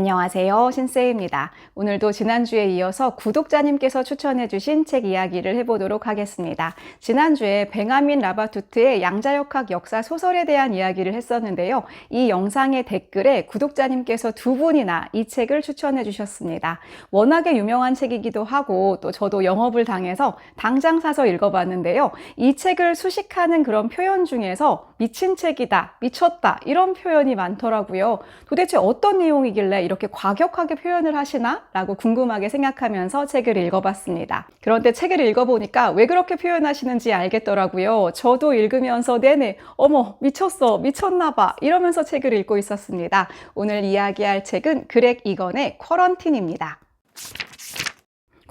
안녕하세요. 신쌤입니다. 오늘도 지난주에 이어서 구독자님께서 추천해주신 책 이야기를 해보도록 하겠습니다. 지난주에 벤야민 라바투트의 양자역학 역사 소설에 대한 이야기를 했었는데요. 이 영상의 댓글에 구독자님께서 두 분이나 이 책을 추천해 주셨습니다. 워낙에 유명한 책이기도 하고 또 저도 영업을 당해서 당장 사서 읽어봤는데요. 이 책을 수식하는 그런 표현 중에서 미친 책이다, 미쳤다 이런 표현이 많더라고요. 도대체 어떤 내용이길래 이렇게 과격하게 표현을 하시나? 라고 궁금하게 생각하면서 책을 읽어봤습니다. 그런데 책을 읽어보니까 왜 그렇게 표현하시는지 알겠더라고요. 저도 읽으면서 내내 어머 미쳤어 미쳤나봐 이러면서 책을 읽고 있었습니다. 오늘 이야기할 책은 그렉 이건의 쿼런틴입니다.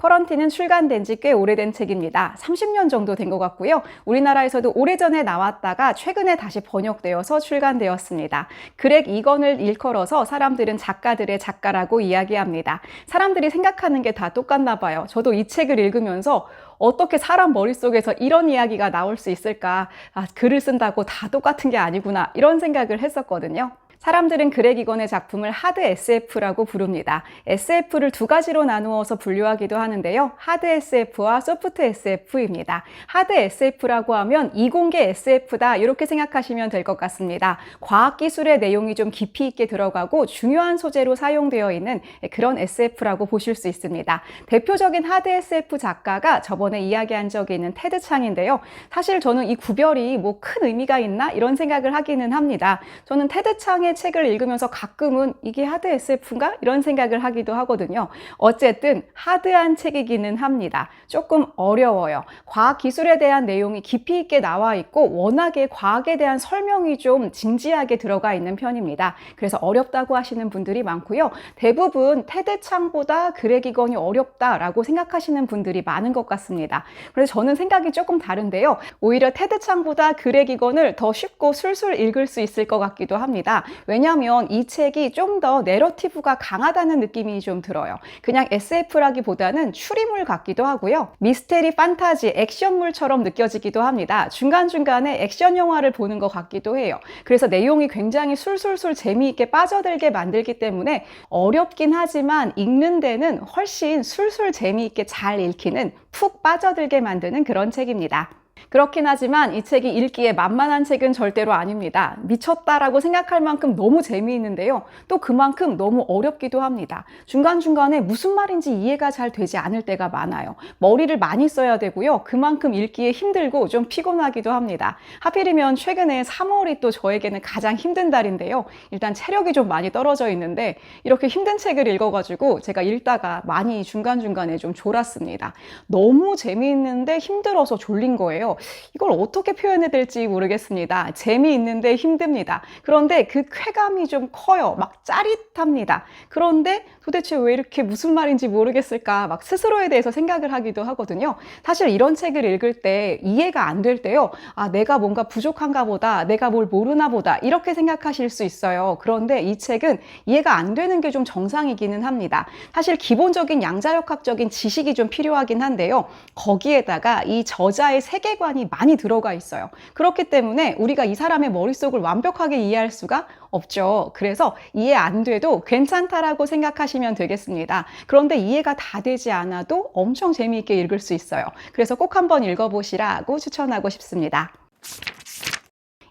쿼런틴은 출간된 지 꽤 오래된 책입니다. 30년 정도 된 것 같고요. 우리나라에서도 오래전에 나왔다가 최근에 다시 번역되어서 출간되었습니다. 그렉 이건을 일컬어서 사람들은 작가들의 작가라고 이야기합니다. 사람들이 생각하는 게 다 똑같나 봐요. 저도 이 책을 읽으면서 어떻게 사람 머릿속에서 이런 이야기가 나올 수 있을까? 글을 쓴다고 다 똑같은 게 아니구나 이런 생각을 했었거든요. 사람들은 그렉 이건의 작품을 하드 SF라고 부릅니다. SF를 두 가지로 나누어서 분류하기도 하는데요. 하드 SF와 소프트 SF입니다. 하드 SF라고 하면 이공계 SF다 이렇게 생각하시면 될 것 같습니다. 과학기술의 내용이 좀 깊이 있게 들어가고 중요한 소재로 사용되어 있는 그런 SF라고 보실 수 있습니다. 대표적인 하드 SF 작가가 저번에 이야기한 적이 있는 테드 창인데요. 사실 저는 이 구별이 뭐 큰 의미가 있나 이런 생각을 하기는 합니다. 저는 테드 창의 책을 읽으면서 가끔은 이게 하드 SF인가? 이런 생각을 하기도 하거든요. 어쨌든 하드한 책이기는 합니다. 조금 어려워요. 과학기술에 대한 내용이 깊이 있게 나와 있고 워낙에 과학에 대한 설명이 좀 진지하게 들어가 있는 편입니다. 그래서 어렵다고 하시는 분들이 많고요. 대부분 테드 창보다 그렉 이건이 어렵다라고 생각하시는 분들이 많은 것 같습니다. 그래서 저는 생각이 조금 다른데요. 오히려 테드 창보다 그렉 이건을 더 쉽고 술술 읽을 수 있을 것 같기도 합니다. 왜냐하면 이 책이 좀 더 내러티브가 강하다는 느낌이 좀 들어요. 그냥 SF라기보다는 추리물 같기도 하고요. 미스테리, 판타지, 액션물처럼 느껴지기도 합니다. 중간중간에 액션 영화를 보는 것 같기도 해요. 그래서 내용이 굉장히 술술술 재미있게 빠져들게 만들기 때문에 어렵긴 하지만 읽는 데는 훨씬 술술 재미있게 잘 읽히는, 푹 빠져들게 만드는 그런 책입니다. 그렇긴 하지만 이 책이 읽기에 만만한 책은 절대로 아닙니다. 미쳤다라고 생각할 만큼 너무 재미있는데요. 또 그만큼 너무 어렵기도 합니다. 중간중간에 무슨 말인지 이해가 잘 되지 않을 때가 많아요. 머리를 많이 써야 되고요. 그만큼 읽기에 힘들고 좀 피곤하기도 합니다. 하필이면 최근에 3월이 또 저에게는 가장 힘든 달인데요. 일단 체력이 좀 많이 떨어져 있는데 이렇게 힘든 책을 읽어가지고 제가 읽다가 많이 중간중간에 좀 졸았습니다. 너무 재미있는데 힘들어서 졸린 거예요. 이걸 어떻게 표현해야 될지 모르겠습니다. 재미있는데 힘듭니다. 그런데 그 쾌감이 좀 커요. 막 짜릿합니다. 그런데 도대체 왜 이렇게 무슨 말인지 모르겠을까 막 스스로에 대해서 생각을 하기도 하거든요. 사실 이런 책을 읽을 때 이해가 안 될 때요. 내가 뭔가 부족한가 보다. 내가 뭘 모르나 보다. 이렇게 생각하실 수 있어요. 그런데 이 책은 이해가 안 되는 게 좀 정상이기는 합니다. 사실 기본적인 양자역학적인 지식이 좀 필요하긴 한데요. 거기에다가 이 저자의 세계관이 많이 들어가 있어요. 그렇기 때문에 우리가 이 사람의 머릿속을 완벽하게 이해할 수가 없죠. 그래서 이해 안 돼도 괜찮다라고 생각하시면 되겠습니다. 그런데 이해가 다 되지 않아도 엄청 재미있게 읽을 수 있어요. 그래서 꼭 한번 읽어보시라고 추천하고 싶습니다.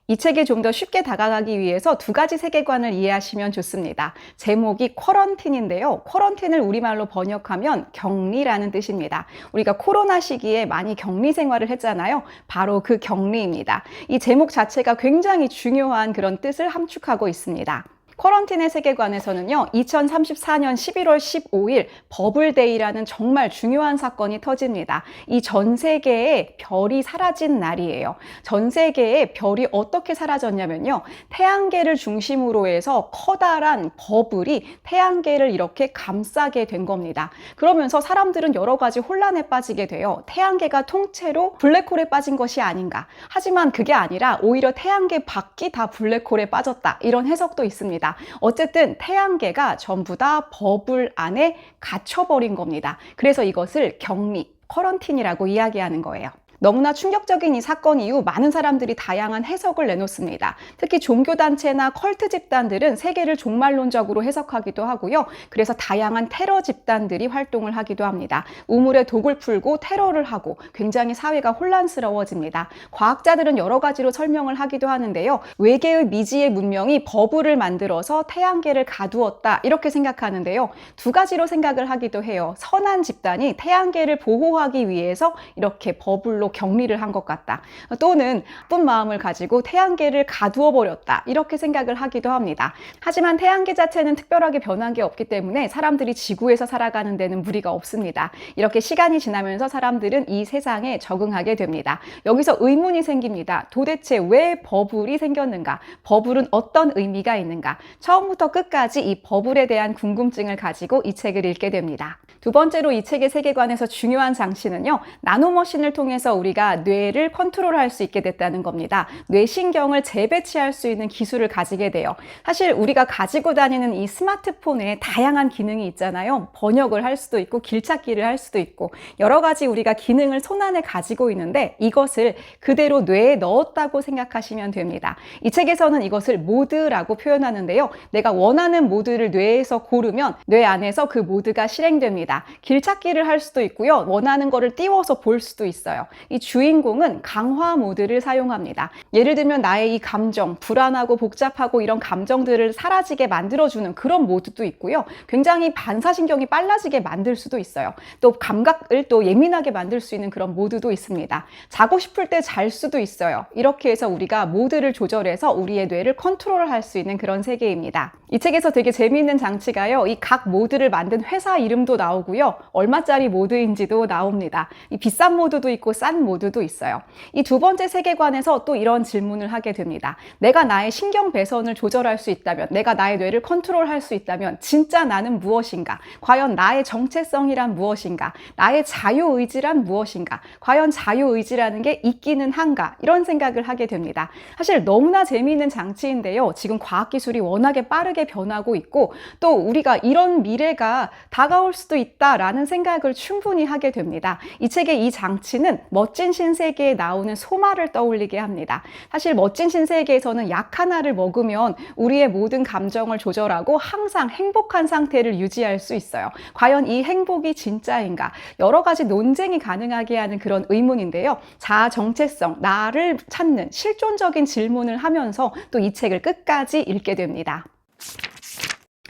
이 책에 좀 더 쉽게 다가가기 위해서 두 가지 세계관을 이해하시면 좋습니다. 제목이 쿼런틴인데요. 쿼런틴을 우리말로 번역하면 격리라는 뜻입니다. 우리가 코로나 시기에 많이 격리 생활을 했잖아요. 바로 그 격리입니다. 이 제목 자체가 굉장히 중요한 그런 뜻을 함축하고 있습니다. 쿼런틴의 세계관에서는요, 2034년 11월 15일 버블데이라는 정말 중요한 사건이 터집니다. 이 전 세계에 별이 사라진 날이에요. 전 세계에 별이 어떻게 사라졌냐면요, 태양계를 중심으로 해서 커다란 버블이 태양계를 이렇게 감싸게 된 겁니다. 그러면서 사람들은 여러 가지 혼란에 빠지게 돼요. 태양계가 통째로 블랙홀에 빠진 것이 아닌가. 하지만 그게 아니라 오히려 태양계 밖이 다 블랙홀에 빠졌다. 이런 해석도 있습니다. 어쨌든 태양계가 전부 다 버블 안에 갇혀버린 겁니다. 그래서 이것을 격리, 쿼런틴이라고 이야기하는 거예요. 너무나 충격적인 이 사건 이후 많은 사람들이 다양한 해석을 내놓습니다. 특히 종교단체나 컬트 집단들은 세계를 종말론적으로 해석하기도 하고요. 그래서 다양한 테러 집단들이 활동을 하기도 합니다. 우물에 독을 풀고 테러를 하고 굉장히 사회가 혼란스러워집니다. 과학자들은 여러 가지로 설명을 하기도 하는데요. 외계의 미지의 문명이 버블을 만들어서 태양계를 가두었다 이렇게 생각하는데요. 두 가지로 생각을 하기도 해요. 선한 집단이 태양계를 보호하기 위해서 이렇게 버블로 격리를 한 것 같다. 또는 나쁜 마음을 가지고 태양계를 가두어 버렸다. 이렇게 생각을 하기도 합니다. 하지만 태양계 자체는 특별하게 변한 게 없기 때문에 사람들이 지구에서 살아가는 데는 무리가 없습니다. 이렇게 시간이 지나면서 사람들은 이 세상에 적응하게 됩니다. 여기서 의문이 생깁니다. 도대체 왜 버블이 생겼는가? 버블은 어떤 의미가 있는가? 처음부터 끝까지 이 버블에 대한 궁금증을 가지고 이 책을 읽게 됩니다. 두 번째로 이 책의 세계관에서 중요한 장치는요, 나노머신을 통해서 우리가 뇌를 컨트롤할 수 있게 됐다는 겁니다. 뇌신경을 재배치할 수 있는 기술을 가지게 돼요. 사실 우리가 가지고 다니는 이 스마트폰에 다양한 기능이 있잖아요. 번역을 할 수도 있고 길찾기를 할 수도 있고 여러 가지 우리가 기능을 손안에 가지고 있는데 이것을 그대로 뇌에 넣었다고 생각하시면 됩니다. 이 책에서는 이것을 모드라고 표현하는데요. 내가 원하는 모드를 뇌에서 고르면 뇌 안에서 그 모드가 실행됩니다. 길찾기를 할 수도 있고요. 원하는 거를 띄워서 볼 수도 있어요. 이 주인공은 강화 모드를 사용합니다. 예를 들면 나의 이 감정, 불안하고 복잡하고 이런 감정들을 사라지게 만들어주는 그런 모드도 있고요. 굉장히 반사신경이 빨라지게 만들 수도 있어요. 또 감각을 또 예민하게 만들 수 있는 그런 모드도 있습니다. 자고 싶을 때 잘 수도 있어요. 이렇게 해서 우리가 모드를 조절해서 우리의 뇌를 컨트롤할 수 있는 그런 세계입니다. 이 책에서 되게 재미있는 장치가요. 이 각 모드를 만든 회사 이름도 나오고요. 얼마짜리 모드인지도 나옵니다. 이 비싼 모드도 있고 싼 모드도 있어요. 이 두 번째 세계관에서 또 이런 질문을 하게 됩니다. 내가 나의 신경 배선을 조절할 수 있다면, 내가 나의 뇌를 컨트롤할 수 있다면 진짜 나는 무엇인가? 과연 나의 정체성이란 무엇인가? 나의 자유의지란 무엇인가? 과연 자유의지라는 게 있기는 한가? 이런 생각을 하게 됩니다. 사실 너무나 재미있는 장치인데요. 지금 과학기술이 워낙에 빠르게 변하고 있고 또 우리가 이런 미래가 다가올 수도 있다라는 생각을 충분히 하게 됩니다. 이 책의 이 장치는 멋진 신세계에 나오는 소마를 떠올리게 합니다. 사실 멋진 신세계에서는 약 하나를 먹으면 우리의 모든 감정을 조절하고 항상 행복한 상태를 유지할 수 있어요. 과연 이 행복이 진짜인가? 여러 가지 논쟁이 가능하게 하는 그런 의문인데요. 자아 정체성, 나를 찾는 실존적인 질문을 하면서 또 이 책을 끝까지 읽게 됩니다.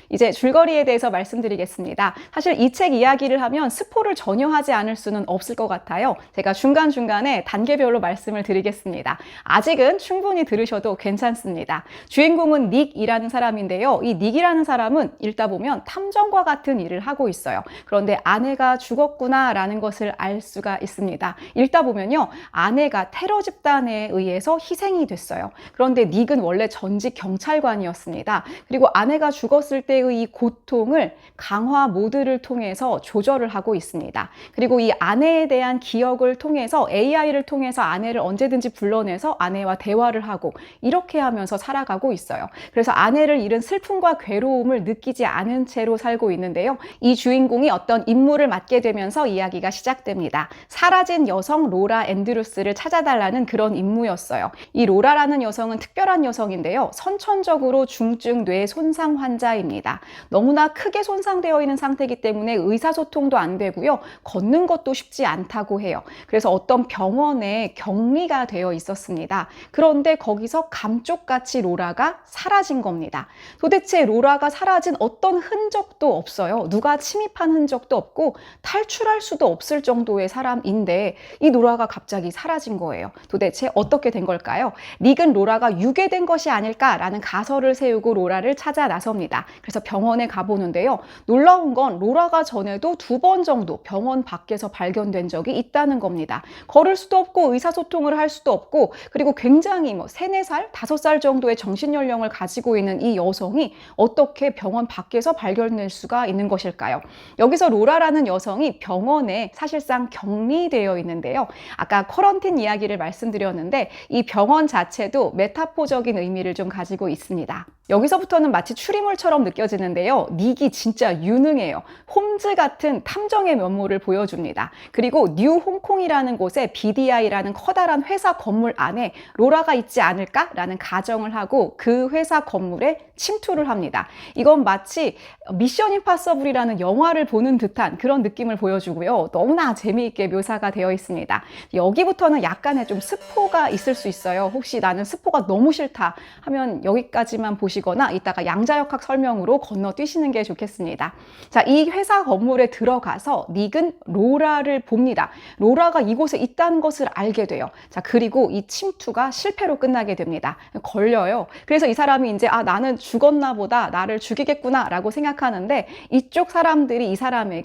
이제 줄거리에 대해서 말씀드리겠습니다. 사실 이 책 이야기를 하면 스포를 전혀 하지 않을 수는 없을 것 같아요. 제가 중간중간에 단계별로 말씀을 드리겠습니다. 아직은 충분히 들으셔도 괜찮습니다. 주인공은 닉이라는 사람인데요. 이 닉이라는 사람은 읽다 보면 탐정과 같은 일을 하고 있어요. 그런데 아내가 죽었구나 라는 것을 알 수가 있습니다. 읽다 보면요. 아내가 테러 집단에 의해서 희생이 됐어요. 그런데 닉은 원래 전직 경찰관이었습니다. 그리고 아내가 죽었을 때 이 고통을 강화 모드를 통해서 조절을 하고 있습니다. 그리고 이 아내에 대한 기억을 통해서 AI를 통해서 아내를 언제든지 불러내서 아내와 대화를 하고 이렇게 하면서 살아가고 있어요. 그래서 아내를 잃은 슬픔과 괴로움을 느끼지 않은 채로 살고 있는데요. 이 주인공이 어떤 임무를 맡게 되면서 이야기가 시작됩니다. 사라진 여성 로라 앤드루스를 찾아달라는 그런 임무였어요. 이 로라라는 여성은 특별한 여성인데요. 선천적으로 중증 뇌 손상 환자입니다. 너무나 크게 손상되어 있는 상태이기 때문에 의사소통도 안 되고요. 걷는 것도 쉽지 않다고 해요. 그래서 어떤 병원에 격리가 되어 있었습니다. 그런데 거기서 감쪽같이 로라가 사라진 겁니다. 도대체 로라가 사라진 어떤 흔적도 없어요. 누가 침입한 흔적도 없고 탈출할 수도 없을 정도의 사람인데 이 로라가 갑자기 사라진 거예요. 도대체 어떻게 된 걸까요? 닉은 로라가 유괴된 것이 아닐까라는 가설을 세우고 로라를 찾아 나섭니다. 그래서 병원에 가보는데요. 놀라운 건 로라가 전에도 2번 정도 병원 밖에서 발견된 적이 있다는 겁니다. 걸을 수도 없고 의사소통을 할 수도 없고 그리고 굉장히 3, 4살, 5살 정도의 정신연령을 가지고 있는 이 여성이 어떻게 병원 밖에서 발견될 수가 있는 것일까요? 여기서 로라라는 여성이 병원에 사실상 격리되어 있는데요. 아까 쿼런틴 이야기를 말씀드렸는데 이 병원 자체도 메타포적인 의미를 좀 가지고 있습니다. 여기서부터는 마치 추리물처럼 느껴지는 느껴지는데요. 닉이 진짜 유능해요. 홈즈 같은 탐정의 면모를 보여줍니다. 그리고 뉴 홍콩이라는 곳에 BDI라는 커다란 회사 건물 안에 로라가 있지 않을까라는 가정을 하고 그 회사 건물에 침투를 합니다. 이건 마치 미션 임파서블이라는 영화를 보는 듯한 그런 느낌을 보여주고요. 너무나 재미있게 묘사가 되어 있습니다. 여기부터는 약간의 좀 스포가 있을 수 있어요. 혹시 나는 스포가 너무 싫다 하면 여기까지만 보시거나 이따가 양자역학 설명으로 건너뛰시는 게 좋겠습니다. 자, 이 회사 건물에 들어가서 닉은 로라를 봅니다. 로라가 이곳에 있다는 것을 알게 돼요. 자, 그리고 이 침투가 실패로 끝나게 됩니다. 걸려요. 그래서 이 사람이 이제 나는 죽었나 보다, 나를 죽이겠구나 라고 생각하는데 이쪽 사람들이 이 사람을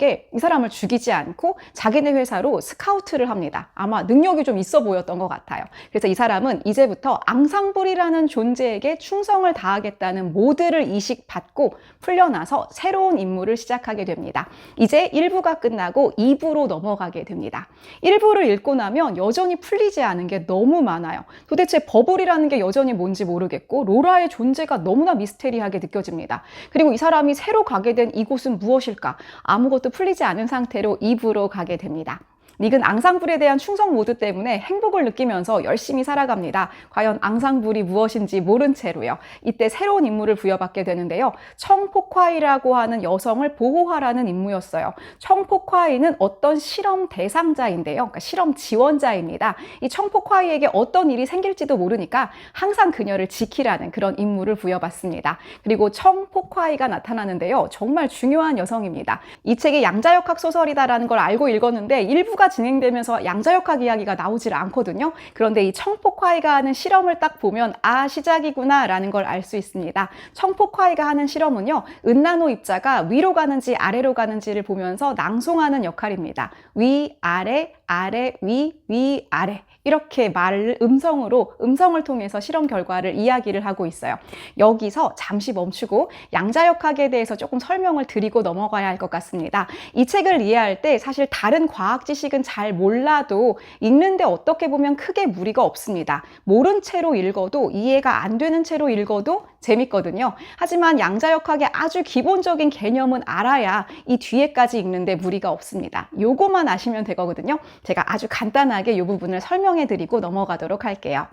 죽이지 않고 자기네 회사로 스카우트를 합니다. 아마 능력이 좀 있어 보였던 것 같아요. 그래서 이 사람은 이제부터 앙상블이라는 존재에게 충성을 다하겠다는 모드를 이식받고 풀려나서 새로운 임무를 시작하게 됩니다. 이제 1부가 끝나고 2부로 넘어가게 됩니다. 1부를 읽고 나면 여전히 풀리지 않은 게 너무 많아요. 도대체 버블이라는 게 여전히 뭔지 모르겠고 로라의 존재가 너무나 미스테리하게 느껴집니다. 그리고 이 사람이 새로 가게 된 이곳은 무엇일까? 아무것도 풀리지 않은 상태로 2부로 가게 됩니다. 닉은 앙상블에 대한 충성 모드 때문에 행복을 느끼면서 열심히 살아갑니다. 과연 앙상블이 무엇인지 모른 채로요. 이때 새로운 임무를 부여받게 되는데요. 청포콰이라고 하는 여성을 보호하라는 임무였어요. 청포콰이는 어떤 실험 대상자인데요. 그러니까 실험 지원자입니다. 이 청포콰이에게 어떤 일이 생길지도 모르니까 항상 그녀를 지키라는 그런 임무를 부여받습니다. 그리고 청포콰이가 나타나는데요. 정말 중요한 여성입니다. 이 책이 양자역학 소설이다라는 걸 알고 읽었는데 일부가 진행되면서 양자역학 이야기가 나오질 않거든요. 그런데 이 청포콰이가 하는 실험을 딱 보면 시작이구나 라는 걸 알 수 있습니다. 청포콰이가 하는 실험은요. 은나노 입자가 위로 가는지 아래로 가는지를 보면서 낭송하는 역할입니다. 위, 아래, 아래, 위, 아래. 이렇게 말을 음성을 통해서 실험 결과를 이야기를 하고 있어요. 여기서 잠시 멈추고 양자역학에 대해서 조금 설명을 드리고 넘어가야 할 것 같습니다. 이 책을 이해할 때 사실 다른 과학 지식은 잘 몰라도 읽는데 어떻게 보면 크게 무리가 없습니다. 모른 채로 읽어도 이해가 안 되는 채로 읽어도 재밌거든요. 하지만 양자역학의 아주 기본적인 개념은 알아야 이 뒤에까지 읽는데 무리가 없습니다. 요거만 아시면 되거든요. 제가 아주 간단하게 이 부분을 설명해 드리고 넘어가도록 할게요.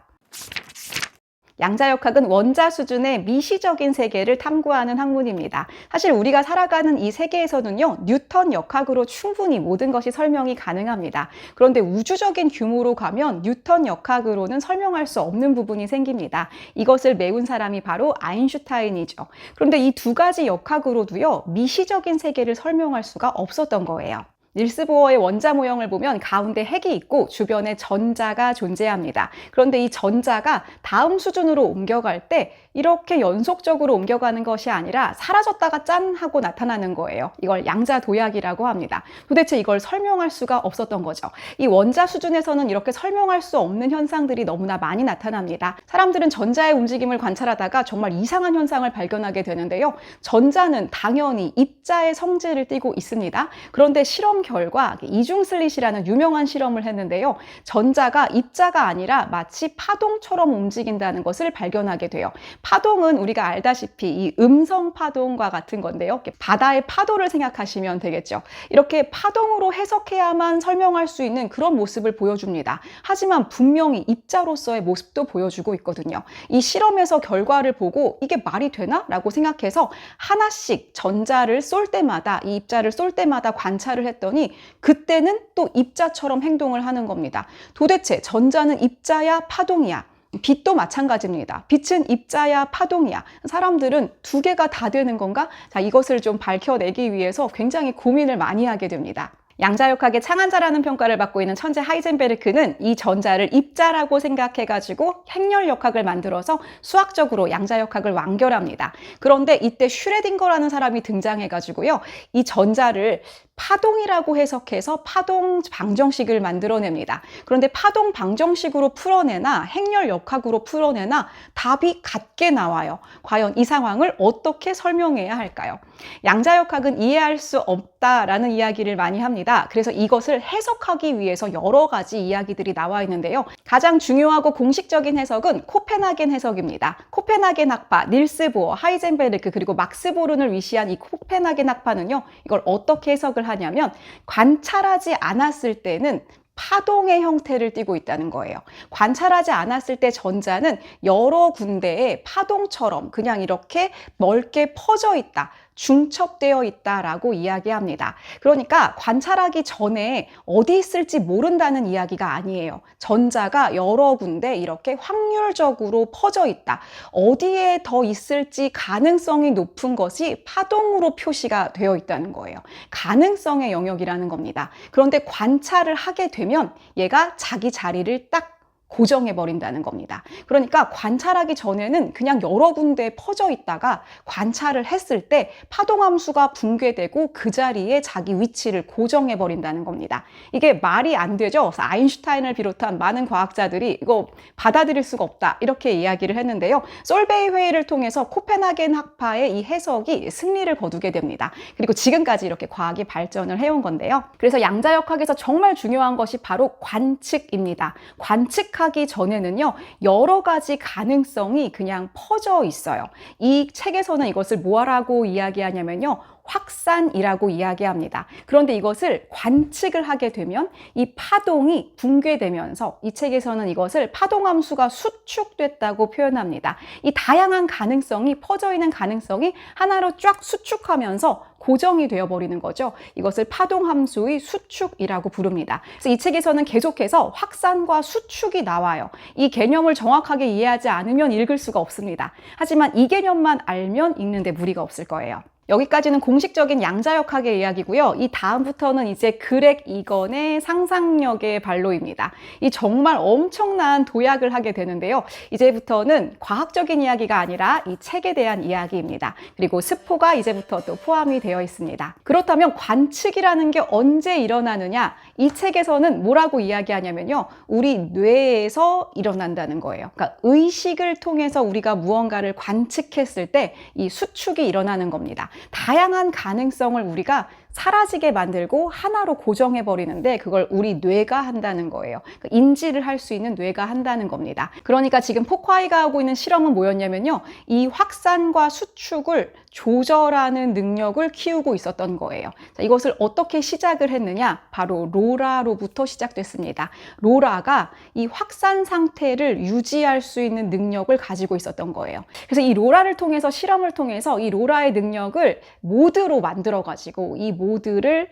양자역학은 원자 수준의 미시적인 세계를 탐구하는 학문입니다. 사실 우리가 살아가는 이 세계에서는요, 뉴턴 역학으로 충분히 모든 것이 설명이 가능합니다. 그런데 우주적인 규모로 가면 뉴턴 역학으로는 설명할 수 없는 부분이 생깁니다. 이것을 메운 사람이 바로 아인슈타인이죠. 그런데 이 두 가지 역학으로도요, 미시적인 세계를 설명할 수가 없었던 거예요. 닐스 보어의 원자 모형을 보면 가운데 핵이 있고 주변에 전자가 존재합니다. 그런데 이 전자가 다음 수준으로 옮겨갈 때 이렇게 연속적으로 옮겨가는 것이 아니라 사라졌다가 짠 하고 나타나는 거예요. 이걸 양자도약이라고 합니다. 도대체 이걸 설명할 수가 없었던 거죠. 이 원자 수준에서는 이렇게 설명할 수 없는 현상들이 너무나 많이 나타납니다. 사람들은 전자의 움직임을 관찰하다가 정말 이상한 현상을 발견하게 되는데요. 전자는 당연히 입자의 성질을 띠고 있습니다. 그런데 실험 결과 이중슬릿이라는 유명한 실험을 했는데요. 전자가 입자가 아니라 마치 파동처럼 움직인다는 것을 발견하게 돼요. 파동은 우리가 알다시피 이 음성 파동과 같은 건데요. 바다의 파도를 생각하시면 되겠죠. 이렇게 파동으로 해석해야만 설명할 수 있는 그런 모습을 보여줍니다. 하지만 분명히 입자로서의 모습도 보여주고 있거든요. 이 실험에서 결과를 보고 이게 말이 되나? 라고 생각해서 하나씩 전자를 쏠 때마다 이 입자를 쏠 때마다 관찰을 했더니 그때는 또 입자처럼 행동을 하는 겁니다. 도대체 전자는 입자야 파동이야? 빛도 마찬가지입니다. 빛은 입자야 파동이야. 사람들은 두 개가 다 되는 건가? 자, 이것을 좀 밝혀내기 위해서 굉장히 고민을 많이 하게 됩니다. 양자역학의 창안자라는 평가를 받고 있는 천재 하이젠베르크는 이 전자를 입자라고 생각해가지고 행렬역학을 만들어서 수학적으로 양자역학을 완결합니다. 그런데 이때 슈레딩거라는 사람이 등장해가지고요. 이 전자를 파동이라고 해석해서 파동 방정식을 만들어냅니다. 그런데 파동 방정식으로 풀어내나 행렬역학으로 풀어내나 답이 같게 나와요. 과연 이 상황을 어떻게 설명해야 할까요? 양자역학은 이해할 수 없다라는 이야기를 많이 합니다. 합니다. 그래서 이것을 해석하기 위해서 여러 가지 이야기들이 나와 있는데요. 가장 중요하고 공식적인 해석은 코펜하겐 해석입니다. 코펜하겐 학파, 닐스 보어, 하이젠베르크 그리고 막스 보른을 위시한 이 코펜하겐 학파는요. 이걸 어떻게 해석을 하냐면 관찰하지 않았을 때는 파동의 형태를 띠고 있다는 거예요. 관찰하지 않았을 때 전자는 여러 군데에 파동처럼 그냥 이렇게 넓게 퍼져 있다. 중첩되어 있다라고 이야기합니다. 그러니까 관찰하기 전에 어디 있을지 모른다는 이야기가 아니에요. 전자가 여러 군데 이렇게 확률적으로 퍼져 있다. 어디에 더 있을지 가능성이 높은 것이 파동으로 표시가 되어 있다는 거예요. 가능성의 영역이라는 겁니다. 그런데 관찰을 하게 되면 얘가 자기 자리를 딱 고정해 버린다는 겁니다. 그러니까 관찰하기 전에는 그냥 여러 군데에 퍼져 있다가 관찰을 했을 때 파동함수가 붕괴되고 그 자리에 자기 위치를 고정해 버린다는 겁니다. 이게 말이 안 되죠. 그래서 아인슈타인을 비롯한 많은 과학자들이 이거 받아들일 수가 없다 이렇게 이야기를 했는데요. 솔베이 회의를 통해서 코펜하겐 학파의 이 해석이 승리를 거두게 됩니다. 그리고 지금까지 이렇게 과학이 발전을 해온 건데요. 그래서 양자역학에서 정말 중요한 것이 바로 관측입니다. 관측하기 전에는요, 여러 가지 가능성이 그냥 퍼져 있어요. 이 책에서는 이것을 뭐라고 이야기하냐면요, 확산이라고 이야기합니다. 그런데 이것을 관측을 하게 되면 이 파동이 붕괴되면서 이 책에서는 이것을 파동함수가 수축됐다고 표현합니다. 이 다양한 가능성이 퍼져 있는 가능성이 하나로 쫙 수축하면서 고정이 되어버리는 거죠. 이것을 파동함수의 수축이라고 부릅니다. 그래서 이 책에서는 계속해서 확산과 수축이 나와요. 이 개념을 정확하게 이해하지 않으면 읽을 수가 없습니다. 하지만 이 개념만 알면 읽는데 무리가 없을 거예요. 여기까지는 공식적인 양자역학의 이야기고요. 이 다음부터는 이제 그렉 이건의 상상력의 발로입니다. 이 정말 엄청난 도약을 하게 되는데요. 이제부터는 과학적인 이야기가 아니라 이 책에 대한 이야기입니다. 그리고 스포가 이제부터 또 포함이 되어 있습니다. 그렇다면 관측이라는 게 언제 일어나느냐? 이 책에서는 뭐라고 이야기하냐면요. 우리 뇌에서 일어난다는 거예요. 그러니까 의식을 통해서 우리가 무언가를 관측했을 때 이 수축이 일어나는 겁니다. 다양한 가능성을 우리가 사라지게 만들고 하나로 고정해 버리는데 그걸 우리 뇌가 한다는 거예요. 인지를 할 수 있는 뇌가 한다는 겁니다. 그러니까 지금 포콰이가 하고 있는 실험은 뭐였냐면요. 이 확산과 수축을 조절하는 능력을 키우고 있었던 거예요. 자, 이것을 어떻게 시작을 했느냐? 바로 로라로부터 시작됐습니다. 로라가 이 확산 상태를 유지할 수 있는 능력을 가지고 있었던 거예요. 그래서 이 로라를 통해서 실험을 통해서 이 로라의 능력을 모드로 만들어 가지고 이 모드를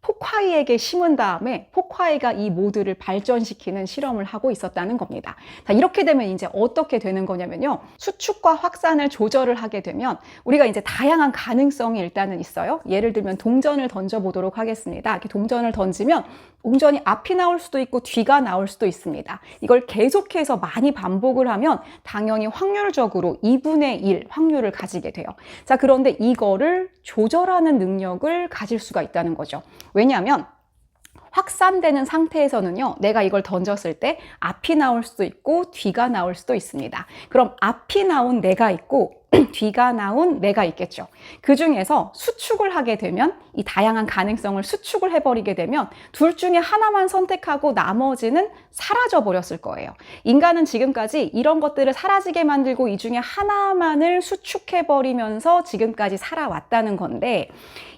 포콰이에게 심은 다음에 포콰이가 이 모드를 발전시키는 실험을 하고 있었다는 겁니다. 자, 이렇게 되면 이제 어떻게 되는 거냐면요. 수축과 확산을 조절을 하게 되면 우리가 이제 다양한 가능성이 일단은 있어요. 예를 들면 동전을 던져보도록 하겠습니다. 이렇게 동전을 던지면 동전이 앞이 나올 수도 있고 뒤가 나올 수도 있습니다. 이걸 계속해서 많이 반복을 하면 당연히 확률적으로 2분의 1 확률을 가지게 돼요. 자, 그런데 이거를 조절하는 능력을 가질 수가 있다는 거죠. 왜냐하면 확산되는 상태에서는요, 내가 이걸 던졌을 때 앞이 나올 수도 있고 뒤가 나올 수도 있습니다. 그럼 앞이 나온 내가 있고 뒤가 나온 내가 있겠죠. 그 중에서 수축을 하게 되면 이 다양한 가능성을 수축을 해버리게 되면 둘 중에 하나만 선택하고 나머지는 사라져 버렸을 거예요. 인간은 지금까지 이런 것들을 사라지게 만들고 이 중에 하나만을 수축해버리면서 지금까지 살아왔다는 건데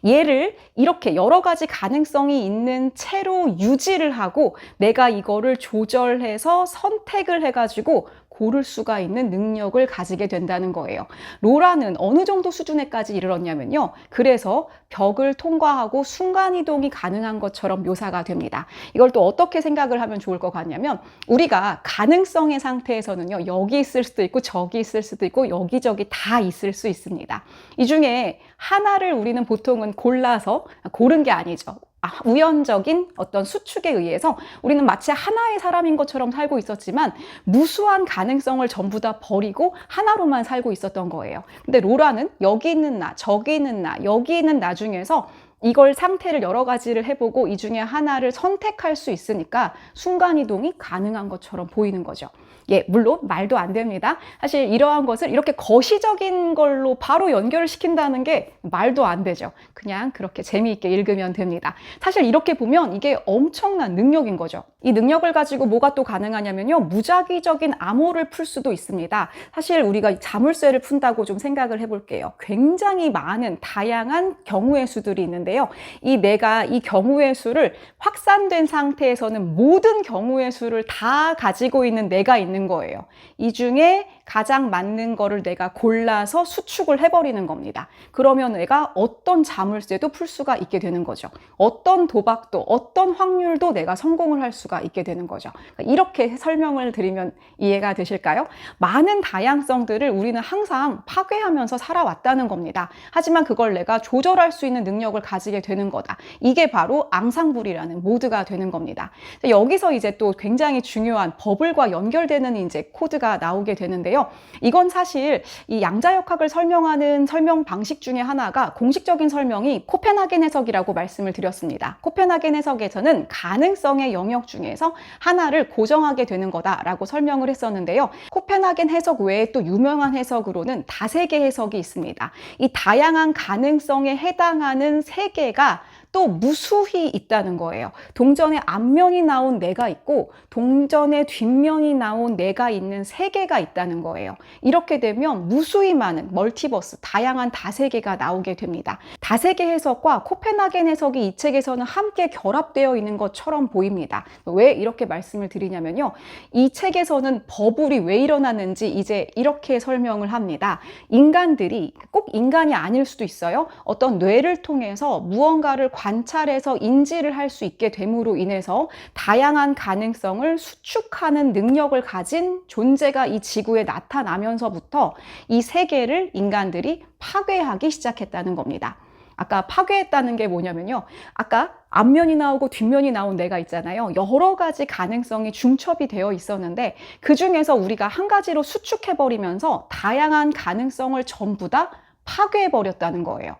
얘를 이렇게 여러 가지 가능성이 있는 채로 유지를 하고 내가 이거를 조절해서 선택을 해가지고 고를 수가 있는 능력을 가지게 된다는 거예요. 로라는 어느 정도 수준에까지 이르렀냐면요. 그래서 벽을 통과하고 순간이동이 가능한 것처럼 묘사가 됩니다. 이걸 또 어떻게 생각을 하면 좋을 것 같냐면 우리가 가능성의 상태에서는요. 여기 있을 수도 있고 저기 있을 수도 있고 여기저기 다 있을 수 있습니다. 이 중에 하나를 우리는 보통은 골라서 고른 게 아니죠. 우연적인 어떤 수축에 의해서 우리는 마치 하나의 사람인 것처럼 살고 있었지만 무수한 가능성을 전부 다 버리고 하나로만 살고 있었던 거예요. 근데 로라는 여기 있는 나, 저기 있는 나, 여기 있는 나 중에서 이걸 상태를 여러 가지를 해보고 이 중에 하나를 선택할 수 있으니까 순간이동이 가능한 것처럼 보이는 거죠. 예, 물론 말도 안 됩니다. 사실 이러한 것을 이렇게 거시적인 걸로 바로 연결을 시킨다는 게 말도 안 되죠. 그냥 그렇게 재미있게 읽으면 됩니다. 사실 이렇게 보면 이게 엄청난 능력인 거죠. 이 능력을 가지고 뭐가 또 가능하냐면요. 무작위적인 암호를 풀 수도 있습니다. 사실 우리가 자물쇠를 푼다고 좀 생각을 해볼게요. 굉장히 많은 다양한 경우의 수들이 있는데요. 내가 이 경우의 수를 확산된 상태에서는 모든 경우의 수를 다 가지고 있는 내가 있는 거예요. 이 중에 가장 맞는 거를 내가 골라서 수축을 해버리는 겁니다. 그러면 내가 어떤 자물쇠도 풀 수가 있게 되는 거죠. 어떤 도박도, 어떤 확률도 내가 성공을 할 수가 있게 되는 거죠. 이렇게 설명을 드리면 이해가 되실까요? 많은 다양성들을 우리는 항상 파괴하면서 살아왔다는 겁니다. 하지만 그걸 내가 조절할 수 있는 능력을 가지게 되는 거다. 이게 바로 앙상블이라는 모드가 되는 겁니다. 여기서 이제 또 굉장히 중요한 버블과 연결되는 이제 코드가 나오게 되는데요. 이건 사실 이 양자역학을 설명하는 설명 방식 중에 하나가 공식적인 설명이 코펜하겐 해석이라고 말씀을 드렸습니다. 코펜하겐 해석에서는 가능성의 영역 중에서 하나를 고정하게 되는 거다라고 설명을 했었는데요. 코펜하겐 해석 외에 또 유명한 해석으로는 다세계 해석이 있습니다. 이 다양한 가능성에 해당하는 세계가 또 무수히 있다는 거예요. 동전의 앞면이 나온 내가 있고 동전의 뒷면이 나온 내가 있는 세계가 있다는 거예요. 이렇게 되면 무수히 많은 멀티버스, 다양한 다세계가 나오게 됩니다. 다세계 해석과 코펜하겐 해석이 이 책에서는 함께 결합되어 있는 것처럼 보입니다. 왜 이렇게 말씀을 드리냐면요. 이 책에서는 버블이 왜 일어나는지 이제 이렇게 설명을 합니다. 인간들이 꼭 인간이 아닐 수도 있어요. 어떤 뇌를 통해서 무언가를 관찰해서 인지를 할 수 있게 됨으로 인해서 다양한 가능성을 수축하는 능력을 가진 존재가 이 지구에 나타나면서부터 이 세계를 인간들이 파괴하기 시작했다는 겁니다. 아까 파괴했다는 게 뭐냐면요. 아까 앞면이 나오고 뒷면이 나온 내가 있잖아요. 여러 가지 가능성이 중첩이 되어 있었는데 그 중에서 우리가 한 가지로 수축해버리면서 다양한 가능성을 전부 다 파괴해버렸다는 거예요.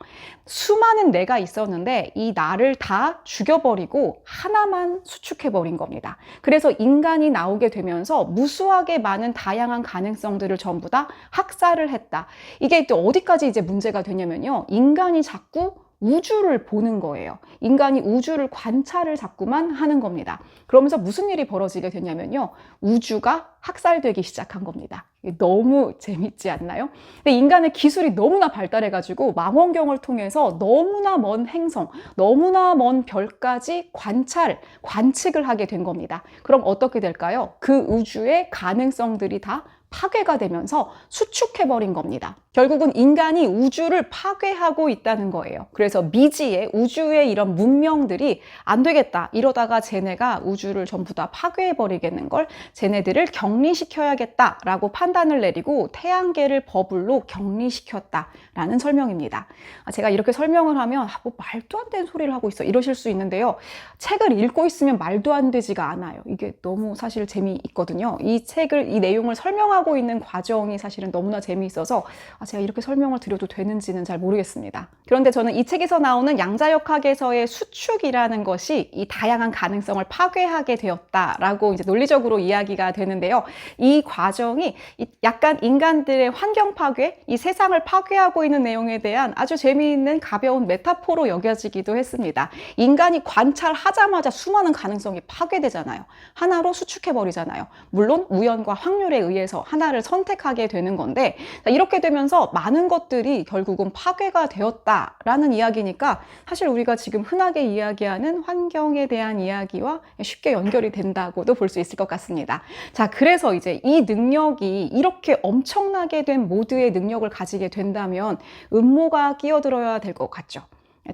수많은 내가 있었는데 이 나를 다 죽여버리고 하나만 수축해버린 겁니다. 그래서 인간이 나오게 되면서 무수하게 많은 다양한 가능성들을 전부 다 학살을 했다. 이게 또 어디까지 이제 문제가 되냐면요. 인간이 자꾸 우주를 보는 거예요. 인간이 우주를 관찰을 자꾸만 하는 겁니다. 그러면서 무슨 일이 벌어지게 되냐면요. 우주가 학살되기 시작한 겁니다. 너무 재밌지 않나요? 근데 인간의 기술이 너무나 발달해가지고 망원경을 통해서 너무나 먼 행성, 너무나 먼 별까지 관측을 하게 된 겁니다. 그럼 어떻게 될까요? 그 우주의 가능성들이 다 파괴가 되면서 수축해버린 겁니다. 결국은 인간이 우주를 파괴하고 있다는 거예요. 그래서 미지의 우주의 이런 문명들이 안 되겠다. 이러다가 쟤네가 우주를 전부 다 파괴해버리겠는 걸 쟤네들을 격리시켜야겠다라고 판단을 내리고 태양계를 버블로 격리시켰다라는 설명입니다. 제가 이렇게 설명을 하면 뭐 말도 안 되는 소리를 하고 있어 이러실 수 있는데요. 책을 읽고 있으면 말도 안 되지가 않아요. 이게 너무 사실 재미있거든요. 이 내용을 설명하고 있는 과정이 사실은 너무나 재미있어서 제가 이렇게 설명을 드려도 되는지는 잘 모르겠습니다. 그런데 저는 이 책에서 나오는 양자역학에서의 수축이라는 것이 이 다양한 가능성을 파괴하게 되었다라고 이제 논리적으로 이야기가 되는데요. 이 과정이 약간 인간들의 환경 파괴, 이 세상을 파괴하고 있는 내용에 대한 아주 재미있는 가벼운 메타포로 여겨지기도 했습니다. 인간이 관찰하자마자 수많은 가능성이 파괴되잖아요. 하나로 수축해버리잖아요. 물론 우연과 확률에 의해서 하나를 선택하게 되는 건데 이렇게 되면서 많은 것들이 결국은 파괴가 되었다라는 이야기니까 사실 우리가 지금 흔하게 이야기하는 환경에 대한 이야기와 쉽게 연결이 된다고도 볼 수 있을 것 같습니다. 자, 그래서 이제 이 능력이 이렇게 엄청나게 된 모드의 능력을 가지게 된다면 음모가 끼어들어야 될 것 같죠.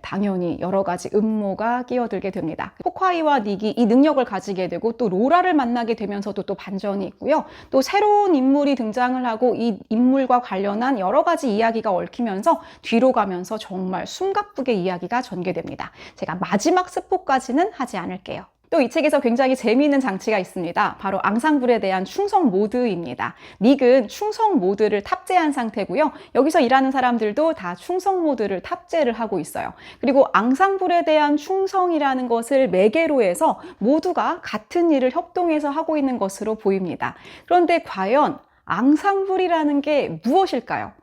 당연히 여러 가지 음모가 끼어들게 됩니다. 호크아이와 닉이 이 능력을 가지게 되고 또 로라를 만나게 되면서도 또 반전이 있고요. 또 새로운 인물이 등장을 하고 이 인물과 관련한 여러 가지 이야기가 얽히면서 뒤로 가면서 정말 숨가쁘게 이야기가 전개됩니다. 제가 마지막 스포까지는 하지 않을게요. 또 이 책에서 굉장히 재미있는 장치가 있습니다. 바로 앙상블에 대한 충성 모드입니다. 닉은 충성 모드를 탑재한 상태고요. 여기서 일하는 사람들도 다 충성 모드를 탑재를 하고 있어요. 그리고 앙상블에 대한 충성이라는 것을 매개로 해서 모두가 같은 일을 협동해서 하고 있는 것으로 보입니다. 그런데 과연 앙상블이라는 게 무엇일까요?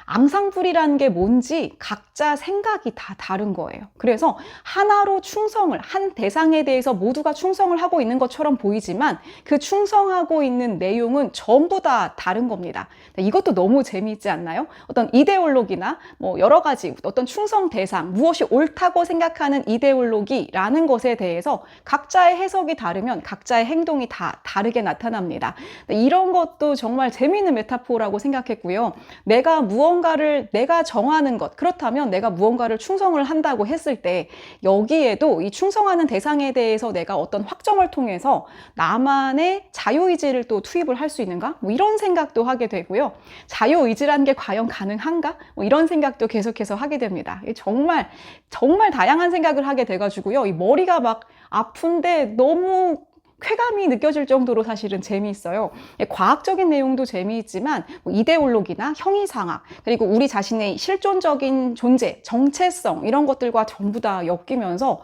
앙상블이라는 게 뭔지 각자 생각이 다 다른 거예요. 그래서 하나로 충성을, 한 대상에 대해서 모두가 충성을 하고 있는 것처럼 보이지만 그 충성하고 있는 내용은 전부 다 다른 겁니다. 이것도 너무 재미있지 않나요? 어떤 이데올로기나 뭐 여러 가지 어떤 충성 대상, 무엇이 옳다고 생각하는 이데올로기라는 것에 대해서 각자의 해석이 다르면 각자의 행동이 다 다르게 나타납니다. 이런 것도 정말 재미있는 메타포라고 생각했고요. 내가 정하는 것, 그렇다면 내가 무언가를 충성을 한다고 했을 때 여기에도 이 충성하는 대상에 대해서 내가 어떤 확정을 통해서 나만의 자유의지를 또 투입을 할 수 있는가? 뭐 이런 생각도 하게 되고요. 자유의지라는 게 과연 가능한가? 뭐 이런 생각도 계속해서 하게 됩니다. 정말 다양한 생각을 하게 돼가지고요. 이 머리가 막 아픈데 너무 쾌감이 느껴질 정도로 사실은 재미있어요. 과학적인 내용도 재미있지만 이데올로기나 형이상학, 그리고 우리 자신의 실존적인 존재, 정체성 이런 것들과 전부 다 엮이면서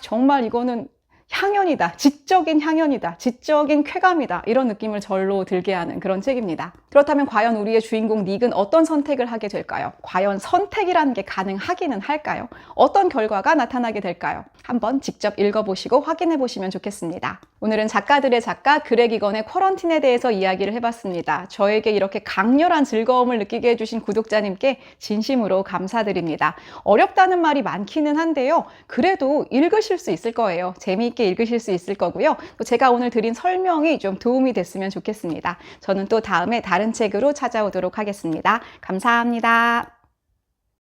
정말 이거는 향연이다, 지적인 향연이다, 지적인 쾌감이다, 이런 느낌을 절로 들게 하는 그런 책입니다. 그렇다면 과연 우리의 주인공 닉은 어떤 선택을 하게 될까요? 과연 선택이라는 게 가능하기는 할까요? 어떤 결과가 나타나게 될까요? 한번 직접 읽어보시고 확인해 보시면 좋겠습니다. 오늘은 작가들의 작가 그렉 이건의 쿼런틴에 대해서 이야기를 해봤습니다. 저에게 이렇게 강렬한 즐거움을 느끼게 해주신 구독자님께 진심으로 감사드립니다. 어렵다는 말이 많기는 한데요. 그래도 읽으실 수 있을 거예요. 재미있게 읽으실 수 있을 거고요. 또 제가 오늘 드린 설명이 좀 도움이 됐으면 좋겠습니다. 저는 또 다음에 다른 책으로 찾아오도록 하겠습니다. 감사합니다.